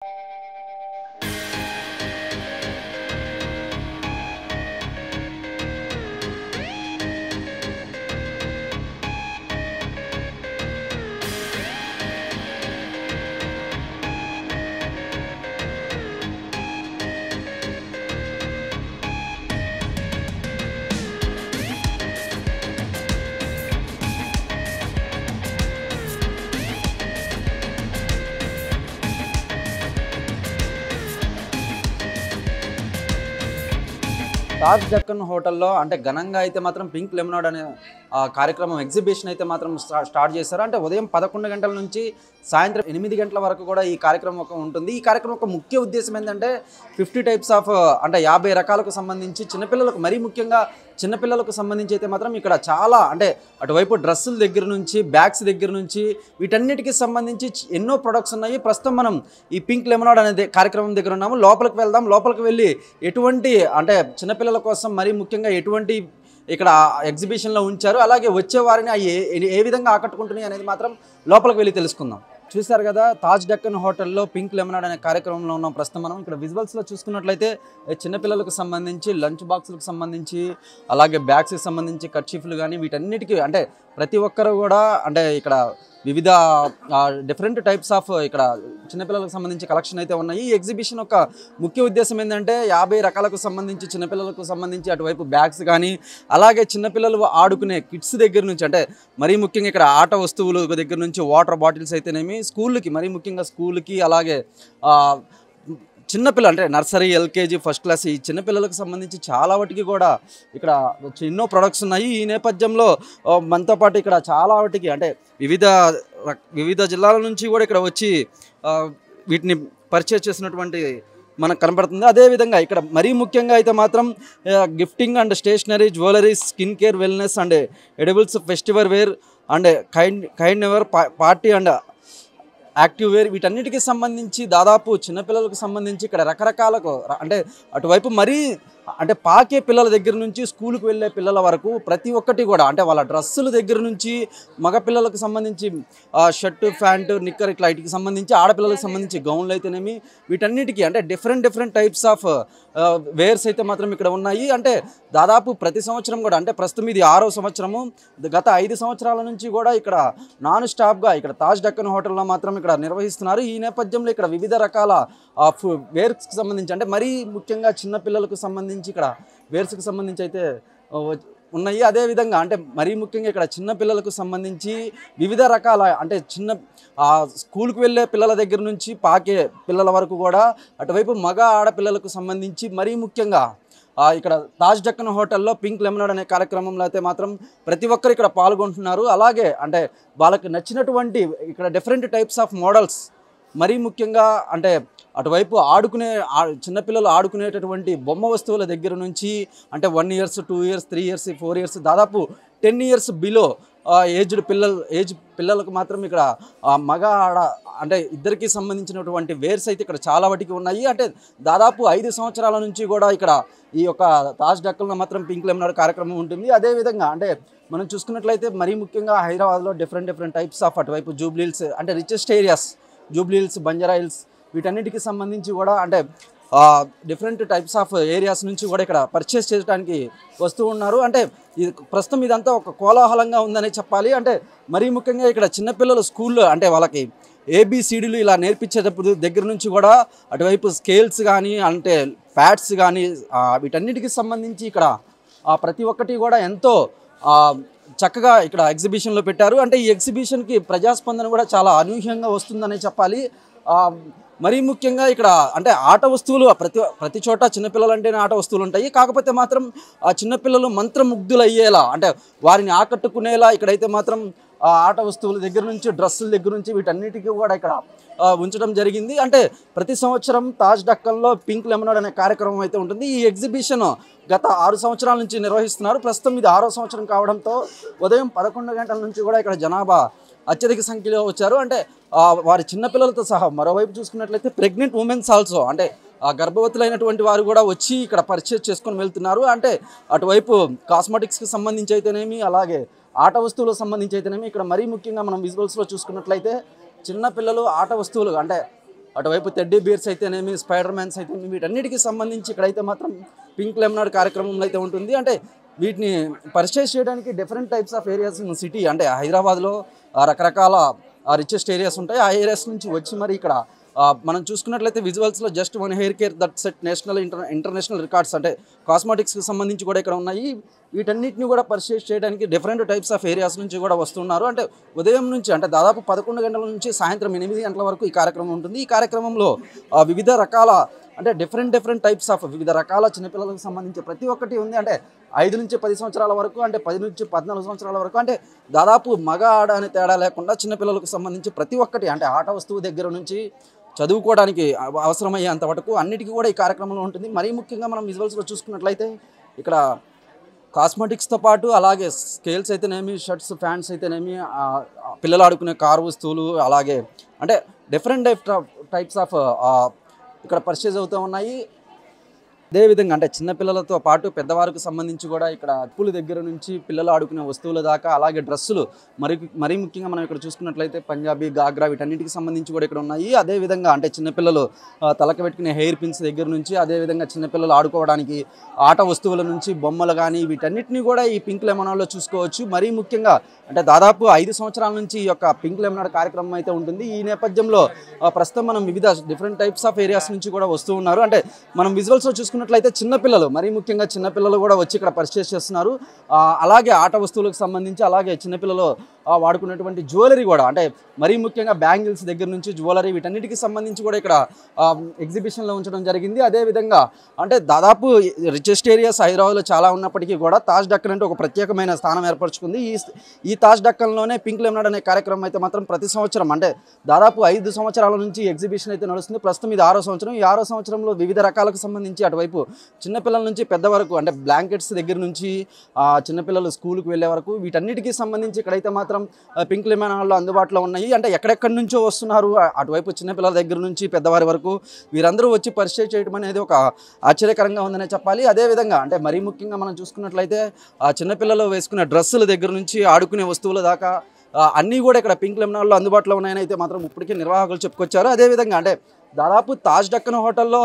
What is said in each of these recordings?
తాజ్ దక్కన్ హోటల్లో అంటే ఘనంగా అయితే మాత్రం పింక్ లెమనాడ్ అనే కార్యక్రమం ఎగ్జిబిషన్ అయితే మాత్రం స్టార్ట్ చేశారు. అంటే ఉదయం 11 గంటల నుంచి సాయంత్రం 8 గంటల వరకు కూడా ఈ కార్యక్రమం ఉంటుంది. ఈ కార్యక్రమం యొక్క ముఖ్య ఉద్దేశం ఏంటంటే 50 టైప్స్ ఆఫ్ అంటే 50 రకాలకు సంబంధించి చిన్నపిల్లలకు, మరీ ముఖ్యంగా చిన్నపిల్లలకు సంబంధించి అయితే మాత్రం ఇక్కడ చాలా అంటే అటువైపు డ్రెస్సుల దగ్గర నుంచి బ్యాగ్స్ దగ్గర నుంచి వీటన్నిటికీ సంబంధించి ఎన్నో ప్రొడక్ట్స్ ఉన్నాయి. ప్రస్తుతం మనం ఈ పింక్ లెమనాడ్ అనే కార్యక్రమం దగ్గర ఉన్నాము. లోపలికి వెళ్దాం. లోపలికి వెళ్ళి ఎటువంటి అంటే చిన్నపిల్లల కోసం మరీ ముఖ్యంగా ఎటువంటి ఇక్కడ ఎగ్జిబిషన్లో ఉంచారు, అలాగే వచ్చే వారిని ఏ విధంగా ఆకట్టుకుంటున్నాయి అనేది మాత్రం లోపలికి వెళ్ళి తెలుసుకుందాం. చూశారు కదా, తాజ్ డక్కన్ హోటల్లో పింక్ లెమనాడ్ అనే కార్యక్రమంలో ఉన్నాం ప్రస్తుతం మనం. ఇక్కడ విజువల్స్లో చూసుకున్నట్లయితే చిన్నపిల్లలకు సంబంధించి లంచ్ బాక్సులకు సంబంధించి, అలాగే బ్యాగ్స్కి సంబంధించి కర్చీఫ్లు కానీ వీటన్నిటికీ అంటే ప్రతి ఒక్కరు కూడా అంటే ఇక్కడ వివిధ డిఫరెంట్ టైప్స్ ఆఫ్ ఇక్కడ చిన్నపిల్లలకు సంబంధించి కలెక్షన్ అయితే ఉన్నాయి. ఈ ఎగ్జిబిషన్ యొక్క ముఖ్య ఉద్దేశం ఏంటంటే 50 రకాలకు సంబంధించి చిన్నపిల్లలకు సంబంధించి అటువైపు బ్యాగ్స్ కానీ, అలాగే చిన్నపిల్లలు ఆడుకునే కిడ్స్ దగ్గర నుంచి అంటే మరీ ముఖ్యంగా ఇక్కడ ఆట వస్తువుల దగ్గర నుంచి వాటర్ బాటిల్స్ అయితేనేమి, స్కూల్కి మరీ ముఖ్యంగా స్కూల్కి, అలాగే చిన్నపిల్లలు అంటే నర్సరీ, ఎల్కేజీ, ఫస్ట్ క్లాస్ ఈ చిన్నపిల్లలకు సంబంధించి చాలా వాటికి కూడా ఇక్కడ ఎన్నో ప్రొడక్ట్స్ ఉన్నాయి. ఈ నేపథ్యంలో మనతో పాటు ఇక్కడ చాలా వాటికి అంటే వివిధ జిల్లాల నుంచి కూడా ఇక్కడ వచ్చి వీటిని పర్చేస్ చేసినటువంటి మనకు కనబడుతుంది. అదేవిధంగా ఇక్కడ మరీ ముఖ్యంగా అయితే మాత్రం gifting and stationery, jewelleries, skin care, wellness and edibles, festival wear and kind ever party and active wear వీటన్నిటికీ సంబంధించి దాదాపు చిన్నపిల్లలకు సంబంధించి ఇక్కడ రకరకాలకు అంటే అటువైపు మరీ అంటే పాకే పిల్లల దగ్గర నుంచి స్కూల్కి వెళ్ళే పిల్లల వరకు ప్రతి ఒక్కటి కూడా అంటే వాళ్ళ డ్రెస్సుల దగ్గర నుంచి మగపిల్లలకు సంబంధించి షర్టు, ప్యాంటు, నిక్కర్ ఇట్లా వీటికి సంబంధించి, ఆడపిల్లలకు సంబంధించి గౌన్లు అయితేనేమి వీటన్నిటికీ అంటే డిఫరెంట్ టైప్స్ ఆఫ్ వేర్స్ అయితే మాత్రం ఇక్కడ ఉన్నాయి. అంటే దాదాపు ప్రతి సంవత్సరం కూడా అంటే ప్రస్తుతం ఇది 6వ సంవత్సరము. గత 5 సంవత్సరాల నుంచి కూడా ఇక్కడ నాన్ స్టాప్గా ఇక్కడ తాజ్ డక్కన్ హోటల్లో మాత్రం ఇక్కడ నిర్వహిస్తున్నారు. ఈ నేపథ్యంలో ఇక్కడ వివిధ రకాల వేర్స్కి సంబంధించి అంటే మరీ ముఖ్యంగా చిన్నపిల్లలకు సంబంధించి ఇక్కడ వేర్స్కి సంబంధించి అయితే ఉన్నాయి. అదేవిధంగా అంటే మరీ ముఖ్యంగా ఇక్కడ చిన్నపిల్లలకు సంబంధించి వివిధ రకాల అంటే స్కూల్కి వెళ్ళే పిల్లల దగ్గర నుంచి పాకే పిల్లల వరకు కూడా అటువైపు మగ ఆడపిల్లలకు సంబంధించి మరీ ముఖ్యంగా ఇక్కడ తాజ్ డక్కన్ హోటల్లో పింక్ లెమనాడ్ అనే కార్యక్రమంలో అయితే మాత్రం ప్రతి ఒక్కరు ఇక్కడ పాల్గొంటున్నారు. అలాగే అంటే వాళ్ళకి నచ్చినటువంటి ఇక్కడ డిఫరెంట్ టైప్స్ ఆఫ్ మోడల్స్ మరీ ముఖ్యంగా అంటే అటువైపు చిన్నపిల్లలు ఆడుకునేటటువంటి బొమ్మ వస్తువుల దగ్గర నుంచి అంటే 1 years, 2 years, 3 years, 4 years దాదాపు 10 years బిలో ఏజ్ పిల్లలకు మాత్రం ఇక్కడ మగ ఆడ అంటే ఇద్దరికి సంబంధించినటువంటి వేర్స్ అయితే ఇక్కడ చాలా వాటికి ఉన్నాయి. అంటే దాదాపు 5 సంవత్సరాల నుంచి కూడా ఇక్కడ ఈ యొక్క తాజ్ డక్కన్లో మాత్రం పింక్ లెమనాడ్ కార్యక్రమం ఉంటుంది. అదేవిధంగా అంటే మనం చూసుకున్నట్లయితే మరీ ముఖ్యంగా హైదరాబాద్లో డిఫరెంట్ టైప్స్ ఆఫ్ అటువైపు జూబ్లీ హిల్స్ అంటే richest areas, Jubilee hills, Banjara hills వీటన్నిటికీ సంబంధించి కూడా అంటే డిఫరెంట్ టైప్స్ ఆఫ్ ఏరియాస్ నుంచి కూడా ఇక్కడ పర్చేస్ చేయడానికి వస్తూ ఉన్నారు. అంటే ప్రస్తుతం ఇదంతా ఒక కోలాహలంగా ఉందని చెప్పాలి. అంటే మరీ ముఖ్యంగా ఇక్కడ చిన్నపిల్లలు స్కూల్లో అంటే వాళ్ళకి ABCDలు ఇలా నేర్పించేటప్పుడు దగ్గర నుంచి కూడా అటువైపు స్కేల్స్ కానీ అంటే ప్యాడ్స్ కానీ వీటన్నిటికి సంబంధించి ఇక్కడ ప్రతి ఒక్కటి కూడా ఎంతో చక్కగా ఇక్కడ ఎగ్జిబిషన్లో పెట్టారు. అంటే ఈ ఎగ్జిబిషన్కి ప్రజాస్పందన కూడా చాలా అనూహ్యంగా వస్తుందనే చెప్పాలి. మరీ ముఖ్యంగా ఇక్కడ అంటే ఆట వస్తువులు ప్రతి చోట చిన్నపిల్లలు అంటేనే ఆట వస్తువులు ఉంటాయి. కాకపోతే మాత్రం ఆ చిన్నపిల్లలు మంత్రముగ్ధులు అయ్యేలా అంటే వారిని ఆకట్టుకునేలా ఇక్కడైతే మాత్రం ఆట వస్తువుల దగ్గర నుంచి డ్రెస్సుల దగ్గర నుంచి వీటన్నిటికీ కూడా ఇక్కడ ఉంచడం జరిగింది. అంటే ప్రతి సంవత్సరం తాజ్ డక్కన్లో పింక్ లెమనాడ్ అనే కార్యక్రమం అయితే ఉంటుంది. ఈ ఎగ్జిబిషన్ గత 6 సంవత్సరాల నుంచి నిర్వహిస్తున్నారు. ప్రస్తుతం ఇది 6వ సంవత్సరం కావడంతో ఉదయం 11 గంటల నుంచి కూడా ఇక్కడ జనాభా అత్యధిక సంఖ్యలో వచ్చారు. అంటే వారి చిన్నపిల్లలతో సహా మరోవైపు చూసుకున్నట్లయితే ప్రెగ్నెంట్ ఉమెన్స్ ఆల్సో అంటే గర్భవతులైనటువంటి వారు కూడా వచ్చి ఇక్కడ పర్చేస్ చేసుకొని వెళ్తున్నారు. అంటే అటువైపు కాస్మెటిక్స్కి సంబంధించి అయితేనేమి, అలాగే ఆట వస్తువులకు సంబంధించి అయితేనేమి ఇక్కడ మరీ ముఖ్యంగా మనం విజువల్స్లో చూసుకున్నట్లయితే చిన్నపిల్లలు ఆట వస్తువులు అంటే అటువైపు టెడ్డీ బీర్స్ అయితేనేమి, స్పైడర్ మ్యాన్స్ అయితేనేమి, వీటన్నిటికి సంబంధించి ఇక్కడైతే మాత్రం పింక్ లెమనాడ్ కార్యక్రమంలో అయితే ఉంటుంది. అంటే వీటిని పర్చేస్ చేయడానికి different types of areas in city, అంటే హైదరాబాద్లో రకరకాల రిచెస్ట్ ఏరియాస్ ఉంటాయి. ఆ ఏరియాస్ నుంచి వచ్చి మరి ఇక్కడ మనం చూసుకున్నట్లయితే విజువల్స్లో just one hair care that set national international records, అంటే కాస్మెటిక్స్కి సంబంధించి కూడా ఇక్కడ ఉన్నాయి. వీటన్నిటిని కూడా పర్చేస్ చేయడానికి డిఫరెంట్ టైప్స్ ఆఫ్ ఏరియాస్ నుంచి కూడా వస్తున్నారు. అంటే ఉదయం నుంచి, అంటే దాదాపు 11 గంటల నుంచి సాయంత్రం 8 గంటల వరకు ఈ కార్యక్రమం ఉంటుంది. ఈ కార్యక్రమంలో వివిధ రకాల, అంటే డిఫరెంట్ టైప్స్ ఆఫ్ వివిధ రకాల చిన్నపిల్లలకు సంబంధించి ప్రతి ఒక్కటి ఉంది. అంటే 5 నుంచి 10 సంవత్సరాల వరకు, అంటే 10 నుంచి 14 సంవత్సరాల వరకు, అంటే దాదాపు మగ ఆడ అనే తేడా లేకుండా చిన్నపిల్లలకు సంబంధించి ప్రతి ఒక్కటి, అంటే ఆట వస్తువు దగ్గర నుంచి చదువుకోవడానికి అవసరమయ్యేంత వరకు అన్నిటికీ కూడా ఈ కార్యక్రమంలో ఉంటుంది. మరీ ముఖ్యంగా మనం విజువల్స్లో చూసుకున్నట్లయితే ఇక్కడ కాస్మెటిక్స్తో పాటు అలాగే స్కేల్స్ అయితేనేమి, షర్ట్స్, ప్యాంట్స్ అయితేనేమి, పిల్లలు ఆడుకునే కారు వస్తువులు, అలాగే అంటే డిఫరెంట్ టైప్స్ ఆఫ్ ఇక్కడ పర్చేజ్ అవుతూ ఉన్నాయి. అదేవిధంగా అంటే చిన్నపిల్లలతో పాటు పెద్దవారికి సంబంధించి కూడా ఇక్కడ పూల దగ్గర నుంచి పిల్లలు ఆడుకునే వస్తువుల దాకా, అలాగే డ్రెస్సులు, మరీ ముఖ్యంగా మనం ఇక్కడ చూసుకున్నట్లయితే పంజాబీ, గాగ్రా, వీటన్నిటికి సంబంధించి కూడా ఇక్కడ ఉన్నాయి. అదేవిధంగా అంటే చిన్నపిల్లలు తలకు పెట్టుకునే హెయిర్ పిన్స్ దగ్గర నుంచి, అదేవిధంగా చిన్నపిల్లలు ఆడుకోవడానికి ఆట వస్తువుల నుంచి బొమ్మలు కానీ వీటన్నిటిని కూడా ఈ పింక్ లెమనాడ్లో చూసుకోవచ్చు. మరీ ముఖ్యంగా అంటే దాదాపు 5 సంవత్సరాల నుంచి ఈ యొక్క పింక్ లెమనాడ్ కార్యక్రమం అయితే ఉంటుంది. ఈ నేపథ్యంలో ప్రస్తుతం మనం వివిధ డిఫరెంట్ టైప్స్ ఆఫ్ ఏరియాస్ నుంచి కూడా వస్తూ ఉన్నారు. అంటే మనం విజువల్స్లో చూసుకున్నట్లయితే చిన్నపిల్లలు, మరీ ముఖ్యంగా చిన్నపిల్లలు కూడా వచ్చి ఇక్కడ పర్చేస్ చేస్తున్నారు. అలాగే ఆట వస్తువులకు సంబంధించి, అలాగే చిన్నపిల్లలు వాడుకునేటువంటి జ్యువెలరీ కూడా, అంటే మరీ ముఖ్యంగా బ్యాంగిల్స్ దగ్గర నుంచి జ్యువెలరీ, వీటన్నిటికి సంబంధించి కూడా ఇక్కడ ఎగ్జిబిషన్లో ఉంచడం జరిగింది. అదేవిధంగా అంటే దాదాపు రిచెస్ట్ ఏరియాస్ హైదరాబాద్లో చాలా ఉన్నప్పటికీ కూడా తాజ్ డక్కన్ అంటే ఒక ప్రత్యేకమైన స్థానం ఏర్పరచుకుంది. ఈ తాజ్ డక్కన్లోనే పింక్ లెమనాడ్ అనే కార్యక్రమం అయితే మాత్రం ప్రతి సంవత్సరం, అంటే దాదాపు 5 సంవత్సరాల నుంచి ఎగ్జిబిషన్ అయితే నడుస్తుంది. ప్రస్తుతం ఇది 6వ సంవత్సరం. ఈ 6వ సంవత్సరంలో వివిధ రకాలకు సంబంధించి అటువైపు చిన్నపిల్లల నుంచి పెద్ద వరకు, అంటే బ్లాంకెట్స్ దగ్గర నుంచి చిన్నపిల్లలు స్కూల్కి వెళ్ళే వరకు వీటన్నిటికీ సంబంధించి ఇక్కడైతే మాత్రం పింక్ లెమనాడ్లో అందుబాటులో ఉన్నాయి. అంటే ఎక్కడెక్కడి నుంచో వస్తున్నారు, అటువైపు చిన్నపిల్లల దగ్గర నుంచి పెద్దవారి వరకు వీరందరూ వచ్చి పర్చేజ్ చేయడం అనేది ఒక ఆశ్చర్యకరంగా ఉందనే చెప్పాలి. అదేవిధంగా అంటే మరీ ముఖ్యంగా మనం చూసుకున్నట్లయితే చిన్నపిల్లలు వేసుకునే డ్రెస్సుల దగ్గర నుంచి ఆడుకునే వస్తువుల దాకా అన్నీ కూడా ఇక్కడ పింక్ లెమనాడ్లో అందుబాటులో ఉన్నాయని అయితే మాత్రం ఇప్పటికీ నిర్వాహకులు చెప్పుకొచ్చారు. అదేవిధంగా అంటే దాదాపు తాజ్ డక్కన్ హోటల్లో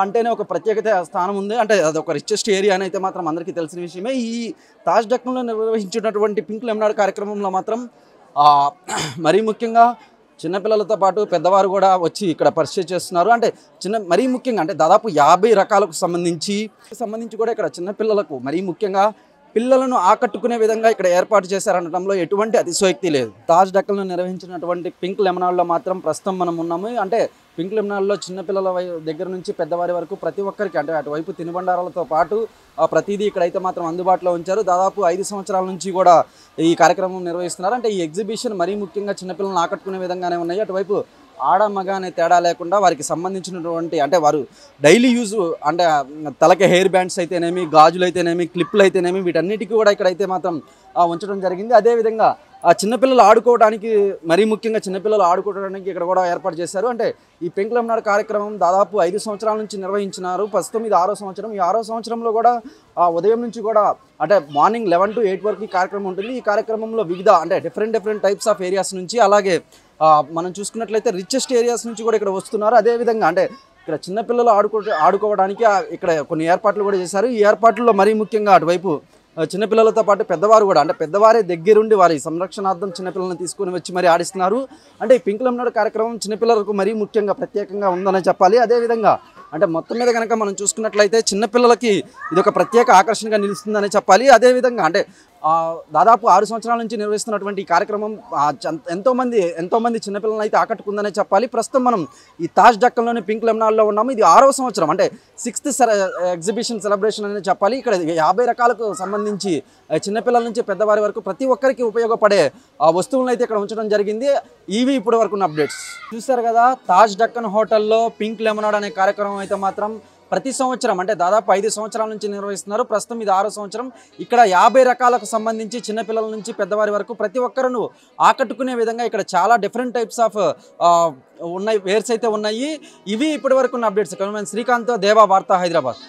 అంటేనే ఒక ప్రత్యేకత స్థానం ఉంది. అంటే అదొక రిచెస్ట్ ఏరియా అని అయితే మాత్రం అందరికీ తెలిసిన విషయమే. ఈ తాజ్ డక్కన్లో నిర్వహించినటువంటి పింక్ లెమనాడ్ కార్యక్రమంలో మాత్రం మరీ ముఖ్యంగా చిన్నపిల్లలతో పాటు పెద్దవారు కూడా వచ్చి ఇక్కడ పర్చేజ్ చేస్తున్నారు. అంటే మరీ ముఖ్యంగా అంటే దాదాపు 50 రకాలకు సంబంధించి కూడా ఇక్కడ చిన్నపిల్లలకు మరీ ముఖ్యంగా పిల్లలను ఆకట్టుకునే విధంగా ఇక్కడ ఏర్పాటు చేశారనడంలో ఎటువంటి అతిశయోక్తి లేదు. తాజ్ డక్కన్లో నిర్వహించినటువంటి పింక్ లెమనాడ్లో మాత్రం ప్రస్తుతం మనం ఉన్నాము. అంటే పింక్ లెమనాడ్లో చిన్నపిల్లల దగ్గర నుంచి పెద్దవారి వరకు ప్రతి ఒక్కరికి, అంటే అటువైపు తినుబండారాలతో పాటు ప్రతిదీ ఇక్కడైతే మాత్రం అందుబాటులో ఉంచారు. దాదాపు 5 సంవత్సరాల నుంచి కూడా ఈ కార్యక్రమం నిర్వహిస్తున్నారు. అంటే ఈ ఎగ్జిబిషన్ మరీ ముఖ్యంగా చిన్నపిల్లలను ఆకట్టుకునే విధంగానే ఉన్నాయి. అటువైపు ఆడ మగ అనే తేడా లేకుండా వారికి సంబంధించినటువంటి, అంటే వారు డైలీ యూజ్, అంటే తలకి హెయిర్ బ్యాండ్స్ అయితేనేమి, గాజులు అయితేనేమి, క్లిప్లు అయితేనేమి, వీటన్నిటికీ కూడా ఇక్కడైతే మాత్రం ఉంచడం జరిగింది. అదేవిధంగా చిన్నపిల్లలు ఆడుకోవడానికి, మరీ ముఖ్యంగా చిన్నపిల్లలు ఆడుకోవడానికి ఇక్కడ కూడా ఏర్పాటు చేశారు. అంటే ఈ పింక్ లెమనాడ్ కార్యక్రమం దాదాపు 5 సంవత్సరాల నుంచి నిర్వహించినారు. ప్రస్తుతం ఇది 6వ సంవత్సరం. ఈ 6వ సంవత్సరంలో కూడా ఉదయం నుంచి కూడా, అంటే మార్నింగ్ 11 to 8 వరకు ఈ కార్యక్రమం ఉంటుంది. ఈ కార్యక్రమంలో వివిధ, అంటే డిఫరెంట్ టైప్స్ ఆఫ్ ఏరియాస్ నుంచి, అలాగే మనం చూసుకున్నట్లయితే రిచెస్ట్ ఏరియాస్ నుంచి కూడా ఇక్కడ వస్తున్నారు. అదేవిధంగా అంటే ఇక్కడ చిన్నపిల్లలు ఆడుకోవడానికి ఇక్కడ కొన్ని ఏర్పాట్లు కూడా చేశారు. ఈ ఏర్పాట్లలో మరీ ముఖ్యంగా అటువైపు చిన్నపిల్లలతో పాటు పెద్దవారు కూడా, అంటే పెద్దవారే దగ్గరుండి వారి సంరక్షణార్థం చిన్నపిల్లలను తీసుకొని వచ్చి మరి ఆడిస్తున్నారు. అంటే ఈ పింక్ లెమనాడ్ కార్యక్రమం చిన్నపిల్లలకు మరీ ముఖ్యంగా ప్రత్యేకంగా ఉందని చెప్పాలి. అదేవిధంగా అంటే మొత్తం మీద కనుక మనం చూసుకున్నట్లయితే చిన్నపిల్లలకి ఇది ఒక ప్రత్యేక ఆకర్షణగా నిలుస్తుందని చెప్పాలి. అదేవిధంగా అంటే దాదాపు 6 సంవత్సరాల నుంచి నిర్వహిస్తున్నటువంటి ఈ కార్యక్రమం ఎంతోమంది చిన్నపిల్లలను అయితే ఆకట్టుకుందనే చెప్పాలి. ప్రస్తుతం మనం ఈ తాజ్ డక్కన్లోని పింక్ లెమనాడ్లో ఉన్నాము. ఇది 6వ సంవత్సరం, అంటే 6th ఎగ్జిబిషన్ సెలబ్రేషన్ అని చెప్పాలి. ఇక్కడ 50 రకాలకు సంబంధించి చిన్నపిల్లల నుంచి పెద్దవారి వరకు ప్రతి ఒక్కరికి ఉపయోగపడే వస్తువులను అయితే ఇక్కడ ఉంచడం జరిగింది. ఇవి ఇప్పటి వరకు ఉన్న అప్డేట్స్. చూశారు కదా, తాజ్ డక్కన్ హోటల్లో పింక్ లెమనాడ్ అనే కార్యక్రమం అయితే మాత్రం ప్రతి సంవత్సరం, అంటే దాదాపు 5 సంవత్సరాల నుంచి నిర్వహిస్తున్నారు. ప్రస్తుతం ఇది 6వ సంవత్సరం. ఇక్కడ 50 రకాలకు సంబంధించి చిన్నపిల్లల నుంచి పెద్దవారి వరకు ప్రతి ఒక్కరును ఆకట్టుకునే విధంగా ఇక్కడ చాలా డిఫరెంట్ టైప్స్ ఆఫ్ ఉన్నాయి, వేర్స్ అయితే ఉన్నాయి. ఇవి ఇప్పటి వరకు ఉన్న అప్డేట్స్. శ్రీకాంత్, దేవా వార్తా, హైదరాబాద్.